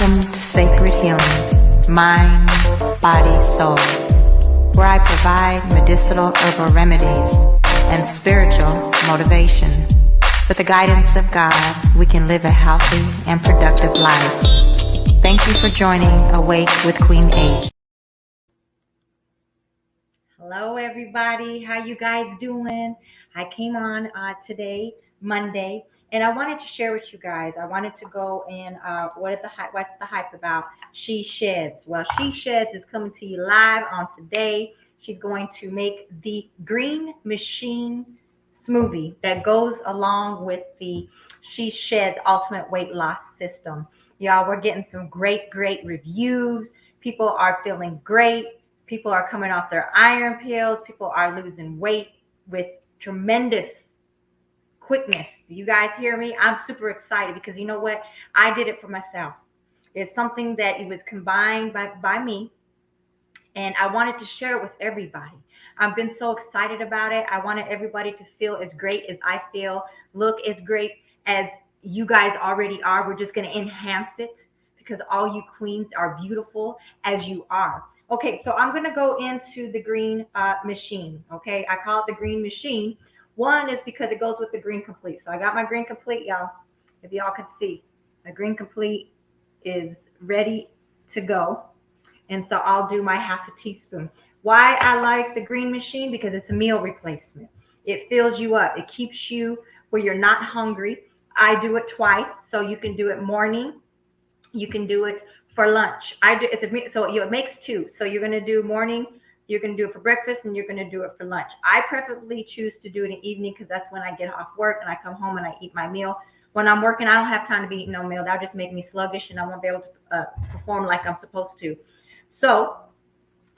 Welcome to Sacred Healing, Mind, Body, Soul, where I provide medicinal herbal remedies and spiritual motivation. With the guidance of God, we can live a healthy and productive life. Thank you for joining Awake with Queen H. Hello, everybody. How you guys doing? I came on today, Monday, and I wanted to share with you guys. I wanted to go and what's the hype about? She Sheds. Well, She Sheds is coming to you live on today. She's going to make the Green Machine smoothie that goes along with the She Sheds Ultimate Weight Loss System. Y'all, we're getting some great reviews. People are feeling great. People are coming off their iron pills. People are losing weight with tremendous quickness. Do you guys hear me? I'm super excited because you know what? I did it for myself. It's something that it was combined by me, and I wanted to share it with everybody. I've been so excited about it. I wanted everybody to feel as great as I feel, look as great as you guys already are. We're just going to enhance it because all you queens are beautiful as you are. Okay, so I'm going to go into the Green Machine. Okay, I call it the Green Machine. One is because it goes with the Green Complete. So I got my Green Complete, y'all. If y'all can see, the Green Complete is ready to go. And so I'll do my half a teaspoon. Why I like the Green Machine? Because it's a meal replacement. It fills you up. It keeps you where you're not hungry. I do it twice, so you can do it morning. You can do it for lunch. It makes two. So you're going to do morning, you're going to do it for breakfast, and you're going to do it for lunch. I preferably choose to do it in the evening because that's when I get off work and I come home and I eat my meal. When I'm working, I don't have time to be eating no meal. That'll just make me sluggish and I won't be able to perform like I'm supposed to. So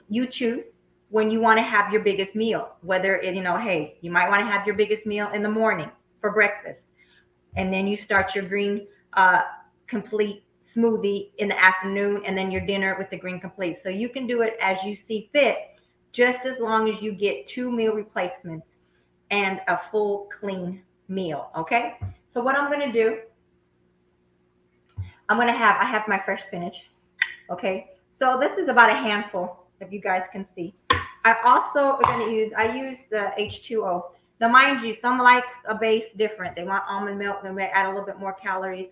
you choose when you want to have your biggest meal, whether hey, you might want to have your biggest meal in the morning for breakfast, and then you start your Green Complete smoothie in the afternoon, and then your dinner with the Green Complete. So you can do it as you see fit, just as long as you get 2 meal replacements and a full clean meal. Okay, so what I'm going to do, I have my fresh spinach. Okay, so this is about a handful, if you guys can see. I also are going to use H2O. Now, mind you, some like a base different. They want almond milk. They may add a little bit more calories.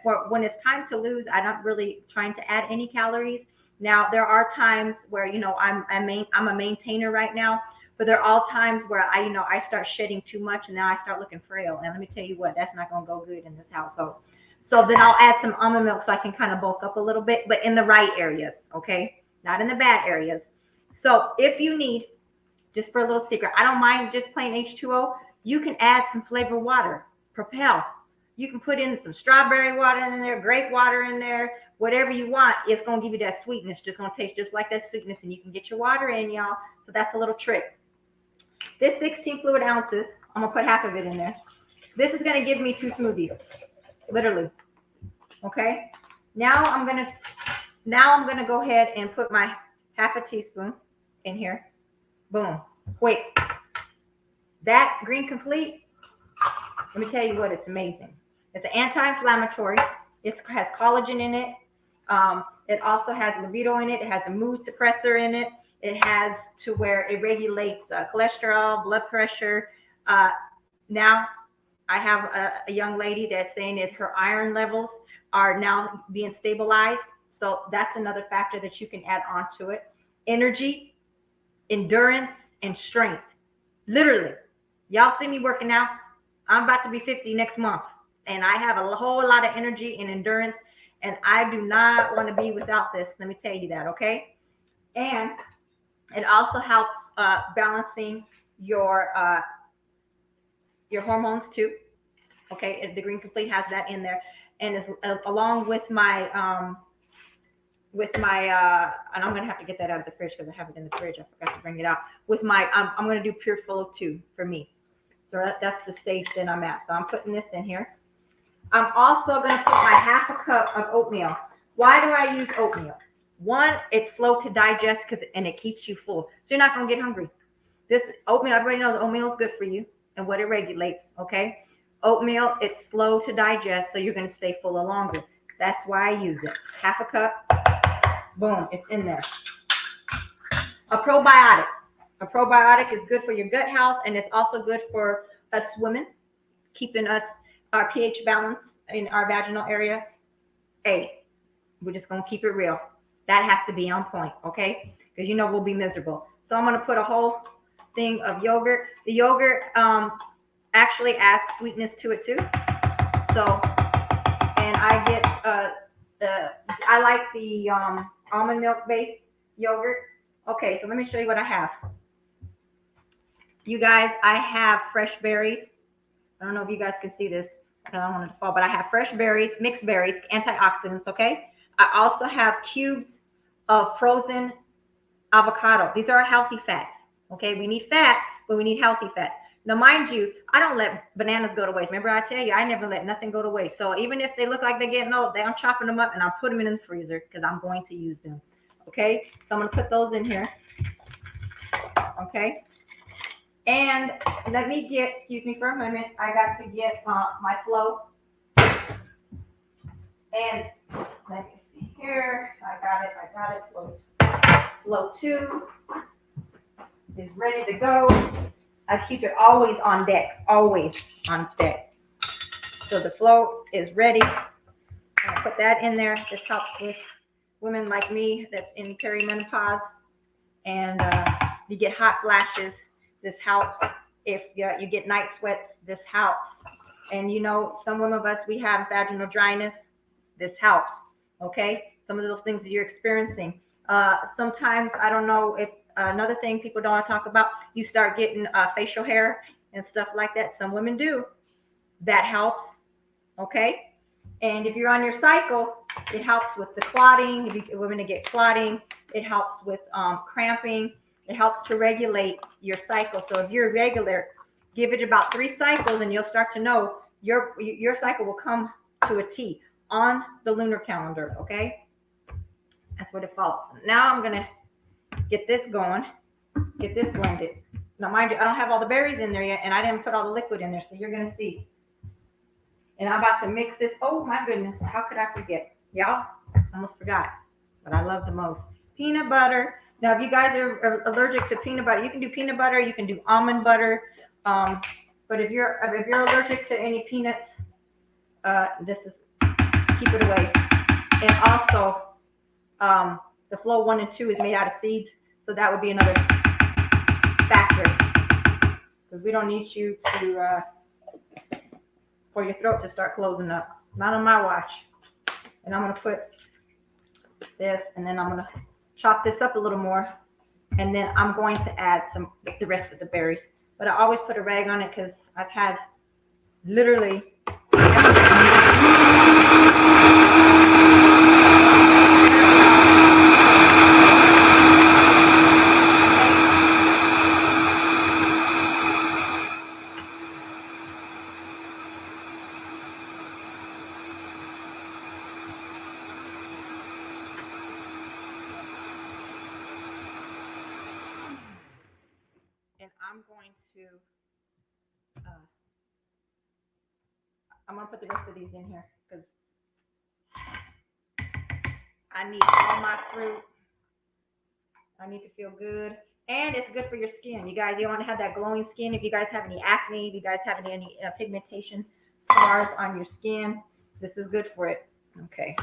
For when it's time to lose, I'm not really trying to add any calories. Now, there are times where, I'm a maintainer right now, but there are all times where I start shedding too much and now I start looking frail. And let me tell you what, that's not going to go good in this household. So then I'll add some almond milk so I can kind of bulk up a little bit, but in the right areas, okay? Not in the bad areas. So if you need, just for a little secret, I don't mind just plain H2O. You can add some flavored water, Propel. You can put in some strawberry water in there, grape water in there, whatever you want. It's going to give you that sweetness. Just going to taste just like that sweetness, and you can get your water in, y'all. So that's a little trick. This 16 fluid ounces, I'm going to put half of it in there. This is going to give me 2 smoothies, literally. Okay. Now I'm gonna go ahead and put my half a teaspoon in here. Boom. Quick. That Green Complete, let me tell you what, it's amazing. It's an anti-inflammatory. It has collagen in it. It also has libido in it. It has a mood suppressor in it. It has to where it regulates cholesterol, blood pressure. Now I have a young lady that's saying that her iron levels are now being stabilized. So that's another factor that you can add on to it. Energy, endurance, and strength. Literally. Y'all see me working out. I'm about to be 50 next month. And I have a whole lot of energy and endurance. And I do not want to be without this. Let me tell you that, okay? And it also helps balancing your hormones too. Okay, the Green Complete has that in there. And it's, along with my, and I'm going to have to get that out of the fridge because I have it in the fridge. I forgot to bring it out. With my, I'm going to do Pure Flow 2 for me. So that's the stage that I'm at. So I'm putting this in here. I'm also going to put my half a cup of oatmeal. Why do I use oatmeal? One, it's slow to digest and it keeps you full. So you're not going to get hungry. This oatmeal, everybody knows oatmeal is good for you and what it regulates, okay? Oatmeal, it's slow to digest, so you're going to stay full longer. That's why I use it. Half a cup. Boom, it's in there. A probiotic. A probiotic is good for your gut health, and it's also good for us women, keeping our pH balance in our vaginal area. Hey, we're just gonna keep it real. That has to be on point, okay? Because we'll be miserable. So I'm gonna put a whole thing of yogurt. The yogurt actually adds sweetness to it too. So, and I get I like the almond milk based yogurt. Okay, so let me show you what I have. You guys, I have fresh berries. I don't know if you guys can see this. I don't want it to fall, but I have fresh berries, mixed berries, antioxidants, okay? I also have cubes of frozen avocado. These are healthy fats, okay? We need fat, but we need healthy fats. Now, mind you, I don't let bananas go to waste. Remember I tell you, I never let nothing go to waste. So even if they look like they're getting old, I'm chopping them up and I'm putting them in the freezer because I'm going to use them, okay? So I'm going to put those in here, okay? And let me get, excuse me for a moment, I got to get my flow. And let me see here. I got it. Flow 2 is ready to go. I keep it always on deck, always on deck. So the flow is ready. I put that in there. This helps with women like me that's in perimenopause and you get hot flashes. This helps. If you get night sweats, this helps. And some of us, we have vaginal dryness. This helps. Okay? Some of those things that you're experiencing. Sometimes, I don't know if another thing people don't want to talk about, you start getting facial hair and stuff like that. Some women do. That helps. Okay? And if you're on your cycle, it helps with the clotting. If you women to get clotting, it helps with cramping. It helps to regulate your cycle. So if you're irregular, give it about 3 cycles and you'll start to know your cycle will come to a T on the lunar calendar, okay? That's what it follows. Now I'm going to get this going, get this blended. Now mind you, I don't have all the berries in there yet and I didn't put all the liquid in there, so you're going to see. And I'm about to mix this. Oh my goodness, how could I forget? Y'all, almost forgot, but I love the most. Peanut butter. Now, if you guys are allergic to peanut butter, you can do peanut butter. You can do almond butter. But if you're allergic to any peanuts, this is keep it away. And also, the Flow 1 and 2 is made out of seeds, so that would be another factor because we don't need you to for your throat to start closing up. Not on my watch. And I'm gonna put this, and then I'm gonna chop this up a little more, and then I'm going to add the rest of the berries. But I always put a rag on it because I've had literally I'm gonna put the rest of these in here because I need all my fruit. I need to feel good, and it's good for your skin. You guys, you want to have that glowing skin. If you guys have any acne, if you guys have any pigmentation scars on your skin, this is good for it. Okay.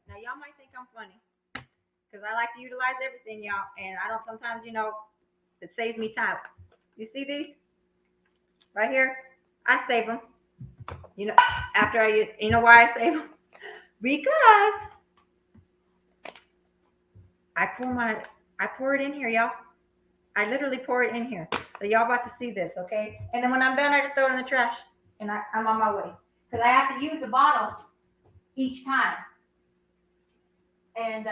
Now y'all might think I'm funny because I like to utilize everything, y'all, and I don't sometimes, it saves me time. You see these right here? I save them. After you know why I save them? Because I pour it in here, y'all. I literally pour it in here. So y'all about to see this, okay? And then when I'm done, I just throw it in the trash and I'm on my way because I have to use a bottle each time. And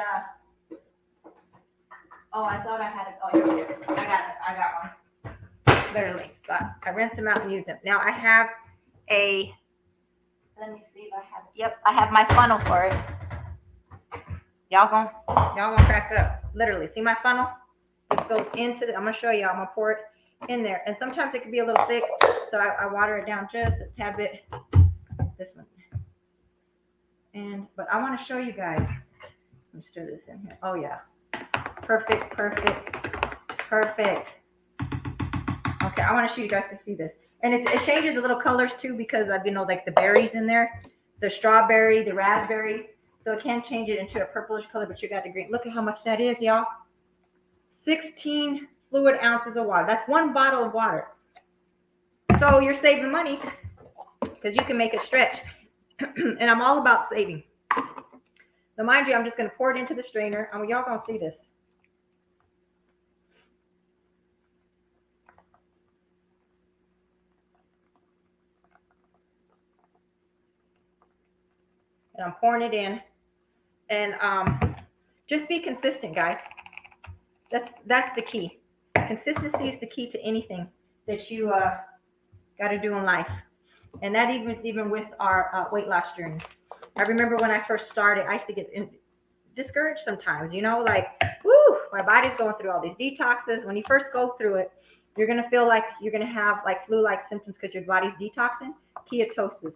Oh, I thought I had it. Oh, here. I got it. I got one. Literally. So I rinse them out and use them. Now I have a, let me see if I have it. Yep, I have my funnel for it. Y'all gonna crack up. Literally. See my funnel? This goes into the, I'm gonna show y'all. I'm gonna pour it in there. And sometimes it can be a little thick, so I water it down just a tad bit. This one. But I want to show you guys. Let me stir this in here. Oh yeah. Perfect. Okay, I want to show you guys to see this. And it changes the little colors too, because I've like the berries in there, the strawberry, the raspberry. So it can change it into a purplish color, but you got the green. Look at how much that is, y'all. 16 fluid ounces of water. That's one bottle of water. So you're saving money because you can make it stretch. And I'm all about saving. So mind you, I'm just going to pour it into the strainer. Y'all going to see this. And I'm pouring it in. And just be consistent, guys. That's the key. Consistency is the key to anything that you got to do in life. And that even with our weight loss journey. I remember when I first started, I used to get discouraged sometimes, like, woo, my body's going through all these detoxes. When you first go through it, you're going to feel like you're going to have like flu-like symptoms because your body's detoxing, ketosis,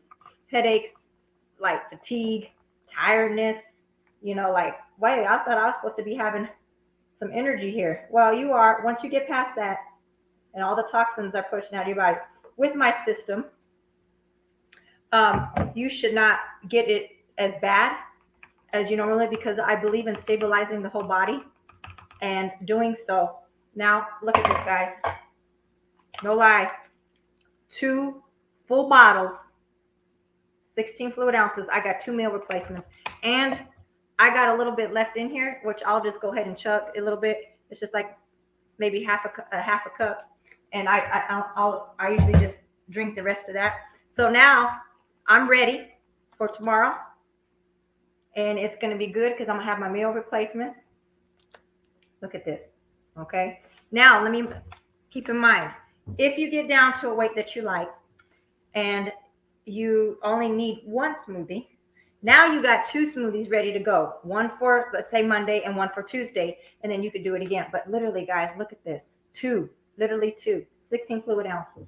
headaches, like fatigue, tiredness, like, wait, I thought I was supposed to be having some energy here. Well, you are, once you get past that and all the toxins are pushing out of your body. With my system, you should not get it as bad as you normally, because I believe in stabilizing the whole body and doing so. Now, look at this, guys. No lie. 2 full bottles, 16 fluid ounces. I got 2 meal replacements. And I got a little bit left in here, which I'll just go ahead and chug a little bit. It's just like maybe half a cup. And I usually just drink the rest of that. So now I'm ready for tomorrow. And it's going to be good because I'm going to have my meal replacements. Look at this. Okay. Now, let me keep in mind, if you get down to a weight that you like and you only need 1 smoothie, now you got 2 smoothies ready to go. 1 for, let's say, Monday and 1 for Tuesday. And then you could do it again. But literally, guys, look at this. 2. Literally 2. 16 fluid ounces.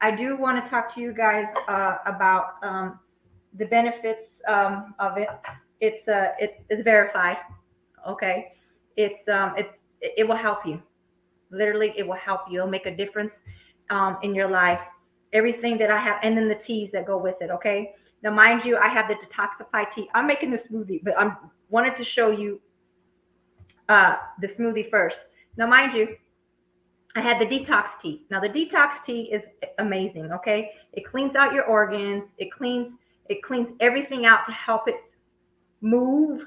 I do want to talk to you guys about the benefits of it. It's verified. Okay. It will help you. Literally, it will help you. It'll make a difference in your life. Everything that I have, and then the teas that go with it. Okay. Now, mind you, I have the Detoxify tea. I'm making the smoothie, but I wanted to show you the smoothie first. Now, mind you, I had the detox tea. Now, the detox tea is amazing, okay? It cleans out your organs. It cleans everything out to help it move,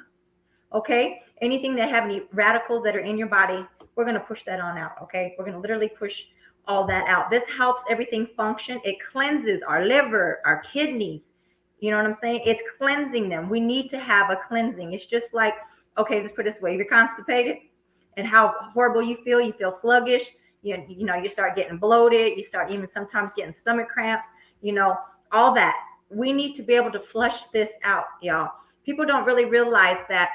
okay? Anything that have any radicals that are in your body, we're going to push that on out, okay? We're going to literally push all that out. This helps everything function. It cleanses our liver, our kidneys. You know what I'm saying? It's cleansing them. We need to have a cleansing. It's just like, okay, let's put it this way. If you're constipated and how horrible you feel sluggish, you start getting bloated, you start even sometimes getting stomach cramps, all that. We need to be able to flush this out, y'all. People don't really realize that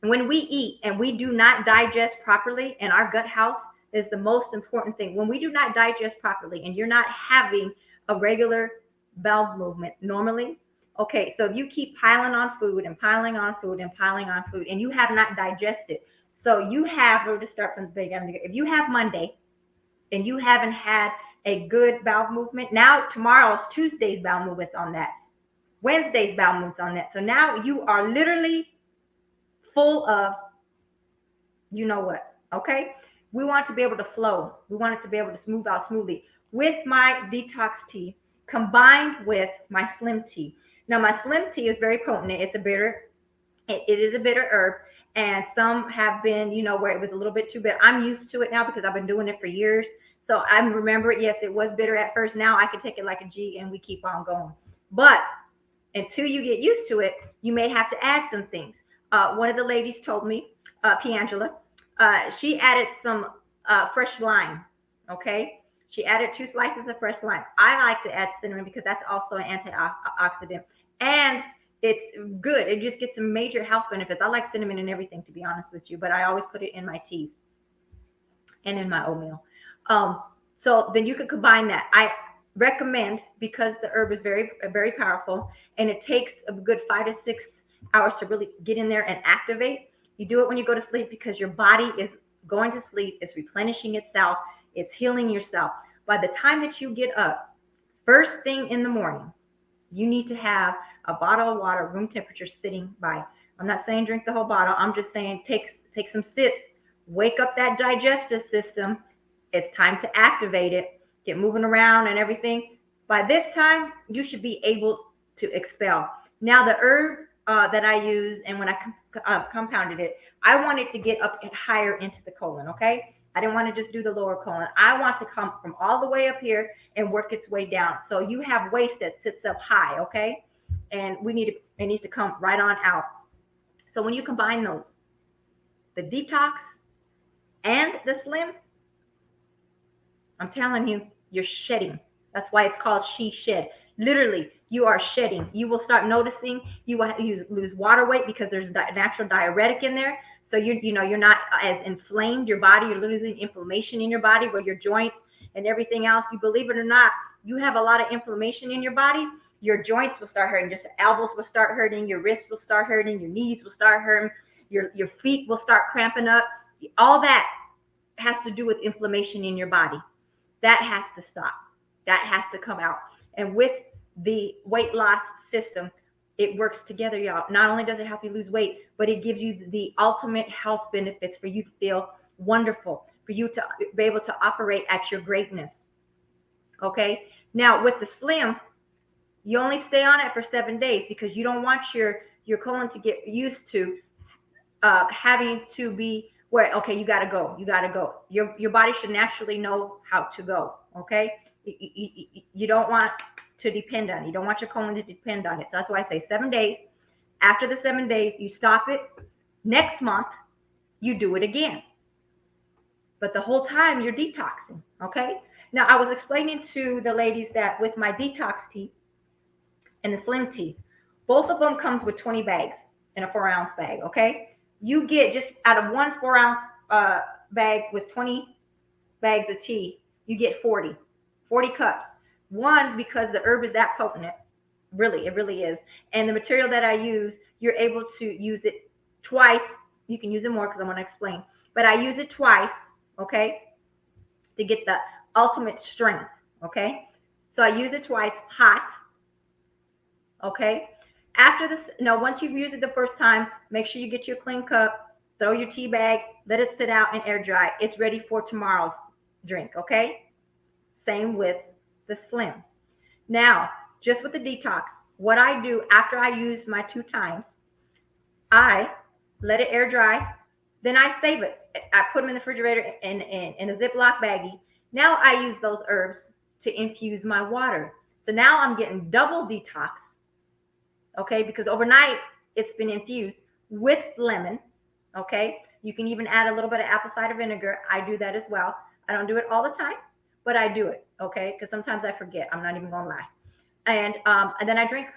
when we eat and we do not digest properly, and our gut health is the most important thing. When we do not digest properly and you're not having a regular bowel movement normally, okay, so if you keep piling on food and piling on food and piling on food and you have not digested, so you have, we'll just start from the beginning. If you have Monday and you haven't had a good bowel movement, now tomorrow's Tuesday's bowel movement's on that. Wednesday's bowel movement's on that. So now you are literally full of, you know what, okay? We want to be able to flow. We want it to be able to smooth out smoothly. With my detox tea combined with my slim tea. Now my slim tea is very potent. It's a bitter, it is a bitter herb. And some have been, where it was a little bit too bitter. I'm used to it now because I've been doing it for years. So I remember, yes, it was bitter at first. Now I can take it like a G and we keep on going. But until you get used to it, you may have to add some things. One of the ladies told me Piangela. She added some fresh lime. Okay, she added 2 slices of fresh lime. I like to add cinnamon because that's also an antioxidant, and it's good. It just gets some major health benefits. I like cinnamon in everything, to be honest with you, but I always put it in my teas and in my oatmeal. Um, so then you can combine that. I recommend, because the herb is very, very powerful, and it takes a good 5 to 6 hours to really get in there and activate. You do it when you go to sleep because your body is going to sleep. It's replenishing itself. It's healing yourself. By the time that you get up, first thing in the morning, you need to have a bottle of water, room temperature, sitting by. I'm not saying drink the whole bottle. I'm just saying take some sips, wake up that digestive system. It's time to activate it, get moving around and everything. By this time, you should be able to expel. Now, the herb that I use, and when I compounded it, I wanted to get up and higher into the colon, okay? I didn't want to just do the lower colon. I want to come from all the way up here and work its way down. So you have waste that sits up high, okay? And it needs to come right on out. So when you combine those, the detox and the slim, I'm telling you, you're shedding. That's why it's called She Shed. Literally, you are shedding. You will start noticing you lose water weight because there's natural diuretic in there. So you're not as inflamed. Your body, you're losing inflammation in your body, where your joints and everything else. You believe it or not, you have a lot of inflammation in your body. Your joints will start hurting. Just the elbows will start hurting. Your wrists will start hurting. Your knees will start hurting. Your feet will start cramping up. All that has to do with inflammation in your body. That has to stop. That has to come out. And with the weight loss system, it works together, y'all. Not only does it help you lose weight, but it gives you the ultimate health benefits for you to feel wonderful, for you to be able to operate at your greatness. Okay? Now, with the slim, you only stay on it for 7 days because you don't want your colon to get used to having to be where, okay, you got to go. Your body should naturally know how to go. Okay. You don't want to depend on it. You don't want your colon to depend on it. So that's why I say 7 days. After the 7 days, you stop it. Next month, you do it again. But the whole time you're detoxing. Okay. Now, I was explaining to the ladies that with my detox tea and the slim tea, both of them comes with 20 bags in a 4-ounce bag. Okay. You get, just out of one 4-ounce bag with 20 bags of tea, you get 40 cups. One, because the herb is that potent. It really is. And the material that I use, you're able to use it twice. You can use it more because I'm going to explain. But I use it twice, okay, to get the ultimate strength, okay? So I use it twice, hot, okay? After this, once you've used it the first time, make sure you get your clean cup, throw your tea bag, let it sit out and air dry. It's ready for tomorrow's drink, okay? Same with the slim. Now, just with the detox, what I do after I use my 2 times, I let it air dry, then I save it. I put them in the refrigerator in a Ziploc baggie. Now I use those herbs to infuse my water. So now I'm getting double detox. Okay, because overnight it's been infused with lemon. Okay, you can even add a little bit of apple cider vinegar. I do that as well. I don't do it all the time, but I do it. Okay, because sometimes I forget. I'm not even gonna lie. And then I drink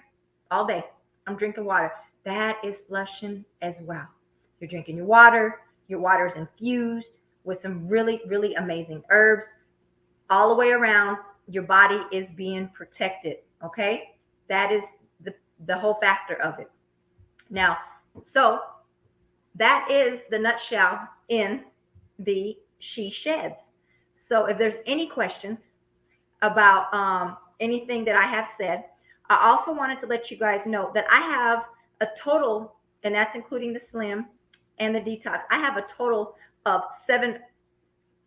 all day. I'm drinking water. That is flushing as well. You're drinking your water. Your water is infused with some really, really amazing herbs. All the way around, your body is being protected. Okay, that is the whole factor of it. Now, so that is the nutshell in the She Sheds. So if there's any questions about anything that I have said, I also wanted to let you guys know that I have a total, and that's including the slim and the detox, I have a total of 7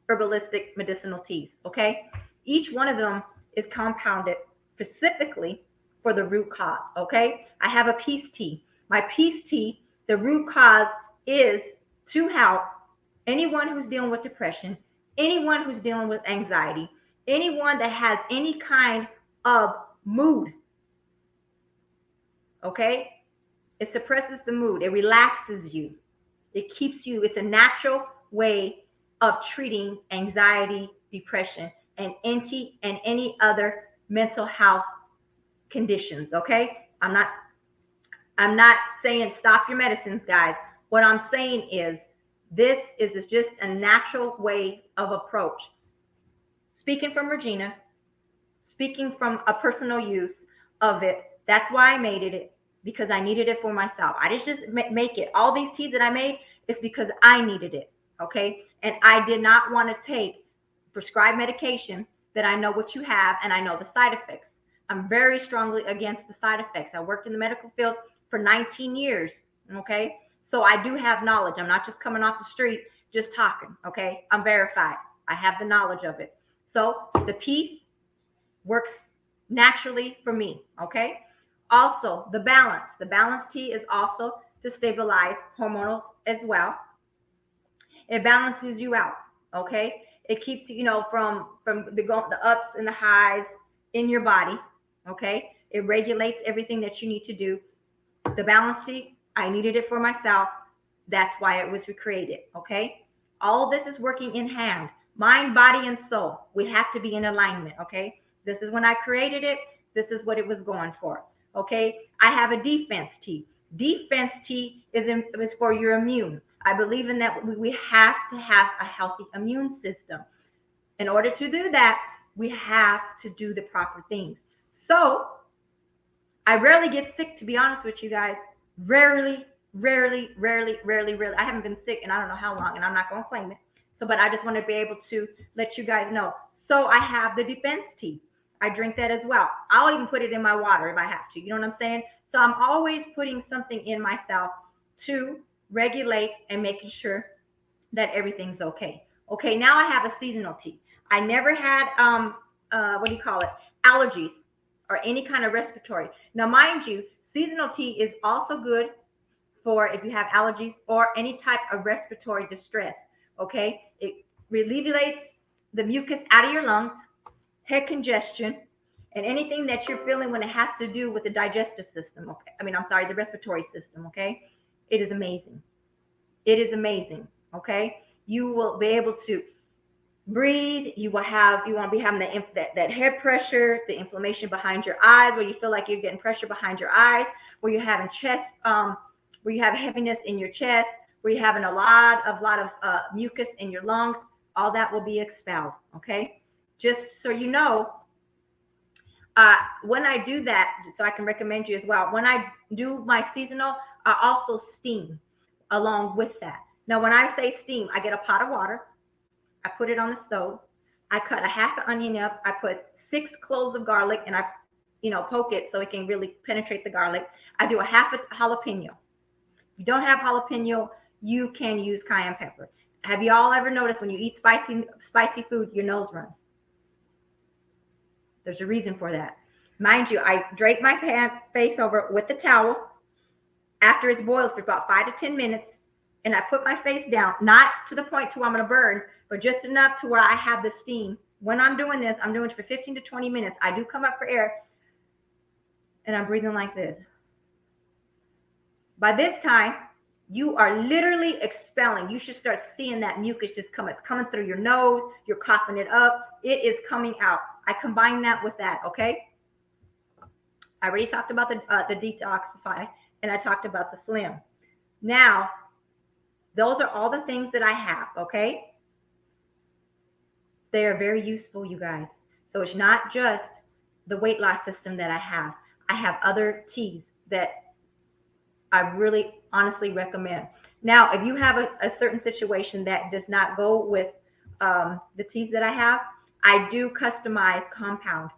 herbalistic medicinal teas. Okay, each one of them is compounded specifically for the root cause. Okay, I have a peace tea. My peace tea, the root cause is to help anyone who's dealing with depression, anyone who's dealing with anxiety, anyone that has any kind of mood. Okay, it suppresses the mood, it relaxes you, It keeps you, it's a natural way of treating anxiety, depression, and any other mental health conditions. Okay. I'm not saying stop your medicines, guys. What I'm saying is this is just a natural way of approach. Speaking from Regina, speaking from a personal use of it, that's why I made it, because I needed it for myself. I didn't just make it. All these teas that I made is because I needed it, okay? And I did not want to take prescribed medication that I know what you have and I know the side effects. I'm very strongly against the side effects. I worked in the medical field for 19 years, okay? So I do have knowledge. I'm not just coming off the street just talking, okay? I'm verified. I have the knowledge of it. So the piece works naturally for me, okay? Also, the balance tea is also to stabilize hormonals as well. It balances you out, okay? It keeps you, from the ups and the highs in your body, okay? It regulates everything that you need to do. The balance tea, I needed it for myself. That's why it was recreated, okay? All of this is working in hand. Mind, body, and soul. We have to be in alignment, okay? This is when I created it. This is what it was going for, okay? I have a defense tea. Defense tea is for your immune. I believe in that we have to have a healthy immune system. In order to do that, we have to do the proper things. So I rarely get sick, to be honest with you guys. Rarely. I haven't been sick and I don't know how long, and I'm not going to claim it. So, but I just want to be able to let you guys know. So I have the defense tea. I drink that as well. I'll even put it in my water if I have to. You know what I'm saying? So I'm always putting something in myself to regulate and making sure that everything's okay. Okay, now I have a seasonal tea. I never had allergies or any kind of respiratory. Now, mind you, seasonal tea is also good for if you have allergies or any type of respiratory distress. Okay, it alleviates the mucus out of your lungs, head congestion, and anything that you're feeling when it has to do with the digestive system. Okay, the respiratory system. Okay, it is amazing. It is amazing. Okay, you will be able to breathe. You won't be having that head pressure, the inflammation behind your eyes, where you feel like you're getting pressure behind your eyes, where you're having chest, where you have heaviness in your chest, where you're having a lot of mucus in your lungs. All that will be expelled. Okay, just so you know. When I do that, so I can recommend you as well. When I do my seasonal, I also steam along with that. Now, when I say steam, I get a pot of water. I put it on the stove. I cut a half an onion up. I put 6 cloves of garlic, and I, poke it so it can really penetrate the garlic. I do a half a jalapeno. If you don't have jalapeno, you can use cayenne pepper. Have you all ever noticed when you eat spicy food, your nose runs? There's a reason for that. Mind you, I drape my face over with the towel after it's boiled for about 5 to 10 minutes, and I put my face down, not to the point to where I'm going to burn, but just enough to where I have the steam. When I'm doing this, I'm doing it for 15 to 20 minutes. I do come up for air, and I'm breathing like this. By this time, you are literally expelling. You should start seeing that mucus just coming through your nose. You're coughing it up. It is coming out. I combine that with that, okay? I already talked about the detoxify, and I talked about the slim. Now, those are all the things that I have, okay? They are very useful, you guys. So it's not just the weight loss system that I have. I have other teas that I really honestly recommend. Now, if you have a certain situation that does not go with the teas that I have, I do customize compound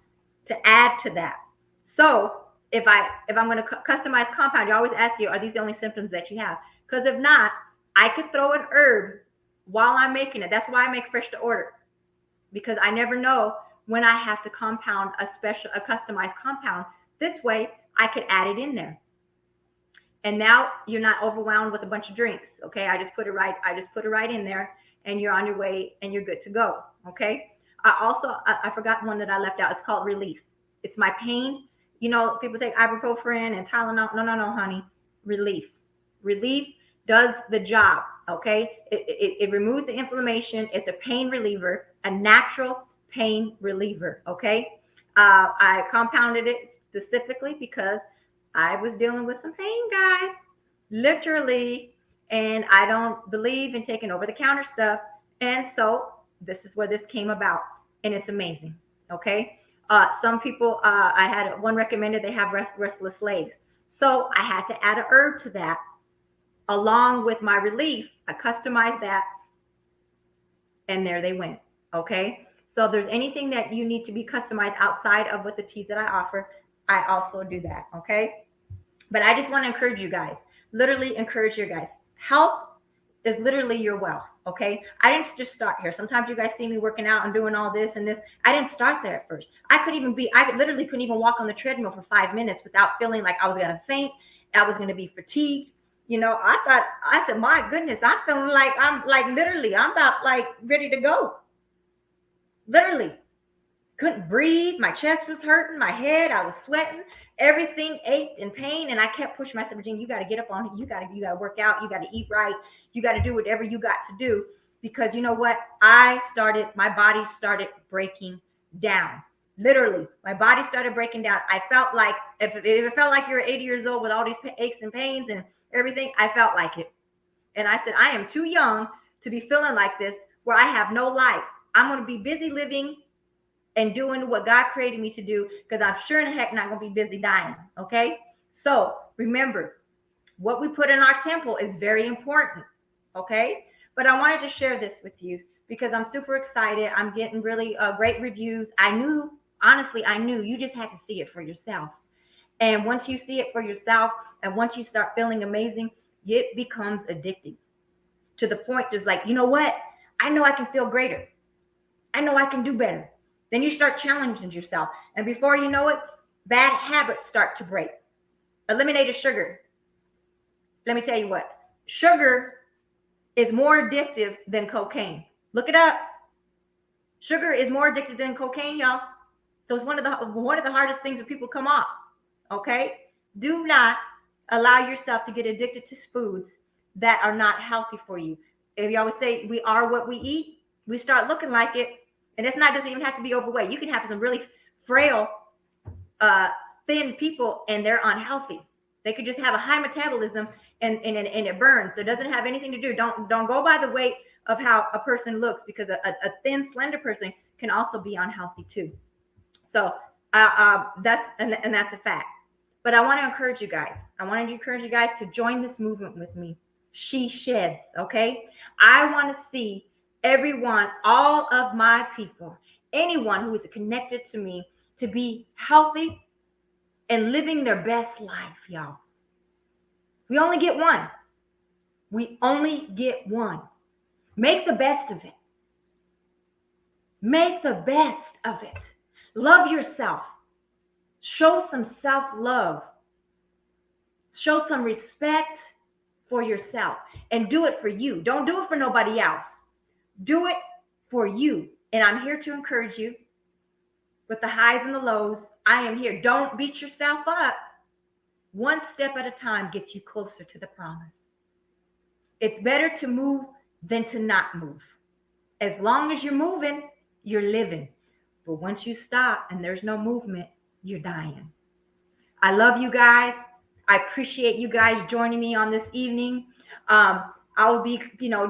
to add to that. So if I'm going to customize compound, you always ask you, are these the only symptoms that you have? Because if not, I could throw an herb while I'm making it. That's why I make fresh to order, because I never know when I have to compound a customized compound. This way I could add it in there. And now you're not overwhelmed with a bunch of drinks. Okay. I just put it right in there, and you're on your way and you're good to go. Okay. I forgot one that I left out. It's called Relief. It's my pain. People take ibuprofen and Tylenol. No, honey. Relief does the job. Okay, it removes the inflammation. It's a pain reliever, a natural pain reliever. Okay, I compounded it specifically because I was dealing with some pain, guys, literally, and I don't believe in taking over the counter stuff. And so this is where this came about, and it's amazing. Okay, some people, I had one recommended they have restless legs, so I had to add a herb to that along with my relief. I customized that, and there they went. Okay. So if there's anything that you need to be customized outside of what the teas that I offer, I also do that. Okay. But I just want to encourage you guys, literally encourage you guys. Health is literally your wealth. Okay. I didn't just start here. Sometimes you guys see me working out and doing all this and this. I didn't start there at first. I literally couldn't even walk on the treadmill for 5 minutes without feeling like I was going to faint. I was going to be fatigued. I said, my goodness, I'm feeling like literally, I'm about like ready to go. Literally couldn't breathe. My chest was hurting, my head, I was sweating, everything ached and pain. And I kept pushing myself, Virginia, you got to get up on it. You got to work out. You got to eat right. You got to do whatever you got to do, because you know what? My body started breaking down. Literally, my body started breaking down. I felt like if it felt like you're 80 years old with all these aches and pains and everything, I felt like it. And I said, I am too young to be feeling like this where I have no life. I'm going to be busy living and doing what God created me to do, because I'm sure in heck not going to be busy dying. Okay. So remember, what we put in our temple is very important. Okay. But I wanted to share this with you because I'm super excited. I'm getting really great reviews. I knew you just had to see it for yourself. And once you see it for yourself, and once you start feeling amazing, it becomes addicting to the point just like, you know what? I know I can feel greater. I know I can do better. Then you start challenging yourself. And before you know it, bad habits start to break. Eliminated sugar. Let me tell you what, sugar is more addictive than cocaine. Look it up. Sugar is more addictive than cocaine, y'all. So it's one of the hardest things that people come off. Okay? Do not allow yourself to get addicted to foods that are not healthy for you. If you always say we are what we eat, we start looking like it. And doesn't even have to be overweight. You can have some really frail, thin people, and they're unhealthy. They could just have a high metabolism and it burns. So it doesn't have anything to do. Don't go by the weight of how a person looks, because a thin, slender person can also be unhealthy too. So that's a fact. But I want to encourage you guys. I wanted to encourage you guys to join this movement with me. She Sheds, okay? I want to see everyone, all of my people, anyone who is connected to me, to be healthy and living their best life, y'all. We only get one. We only get one. Make the best of it. Make the best of it. Love yourself. Show some self-love. Show some respect for yourself, and do it for you. Don't do it for nobody else. Do it for you. And I'm here to encourage you with the highs and the lows. I am here. Don't beat yourself up. One step at a time gets you closer to the promise. It's better to move than to not move. As long as you're moving, you're living. But once you stop and there's no movement, you're dying. I love you guys. I appreciate you guys joining me on this evening. I will be,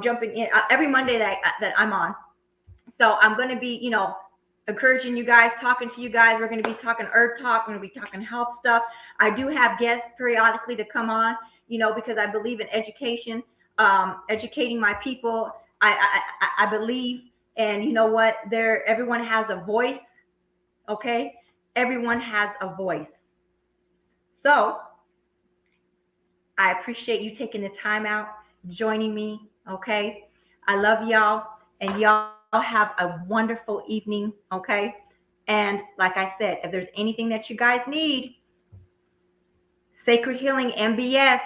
jumping in every Monday that I'm on. So I'm going to be, encouraging you guys, talking to you guys. We're going to be talking herb talk. We're going to be talking health stuff. I do have guests periodically to come on, because I believe in education, educating my people. I believe, and you know what? Everyone has a voice. Okay, everyone has a voice. So I appreciate you taking the time out, joining me. Okay, I love y'all, and y'all have a wonderful evening. Okay, and like I said, if there's anything that you guys need, Sacred Healing MBS,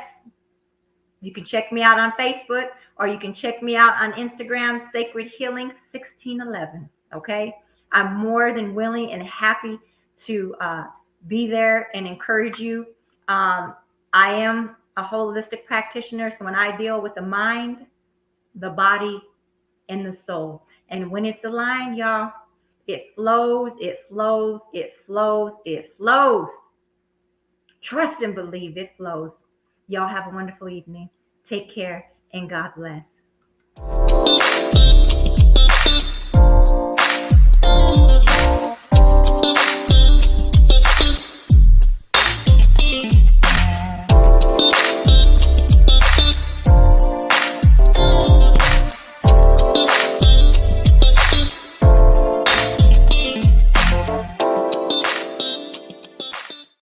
you can check me out on Facebook, or you can check me out on Instagram, Sacred Healing 1611. Okay, I'm more than willing and happy to be there and encourage you. I am a holistic practitioner, so when I deal with the mind, the body, and the soul. And when it's aligned, y'all, it flows, it flows, it flows, it flows. Trust and believe it flows. Y'all have a wonderful evening. Take care and God bless.